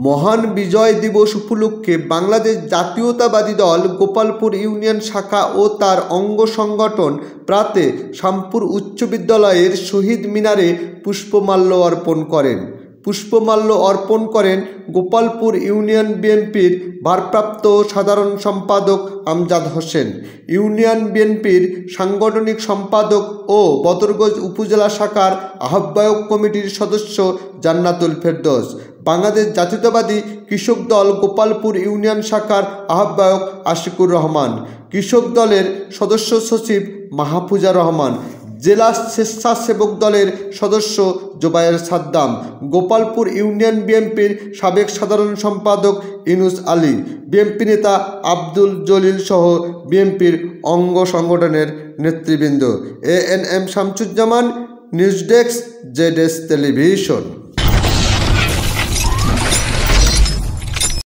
মহান বিজয় দিবস উপলক্ষে বাংলাদেশ জাতীয়তাবাদী দল গোপালপুর ইউনিয়ন শাখা ও তার অঙ্গ সংগঠন প্রাতে শ্যামপুর উচ্চ বিদ্যালয়ের শহীদ মিনারে পুষ্পমাল্য অর্পণ করেন গোপালপুর ইউনিয়ন বিএনপির ভারপ্রাপ্ত সাধারণ সম্পাদক আমজাদ হোসেন, ইউনিয়ন বিএনপির সাংগঠনিক সম্পাদক ও বদরগঞ্জ উপজেলা শাখার আহ্বায়ক কমিটির সদস্য জান্নাতুল ফেরদৌস, বাংলাদেশ জাতীয়তাবাদী কৃষক দল গোপালপুর ইউনিয়ন শাখার আহ্বায়ক আশিকুর রহমান, কৃষক দলের সদস্য সচিব মাহফুজা রহমান, জেলা স্বেচ্ছাসেবক দলের সদস্য জোবায়ের সাদ্দাম, গোপালপুর ইউনিয়ন বিএনপির সাবেক সাধারণ সম্পাদক ইউনুস আলী, বিএনপি নেতা আব্দুল জলিল সহ বিএনপির অঙ্গ সংগঠনের নেতৃবৃন্দ। ANM Shamsuzzaman, news desk, ZS television.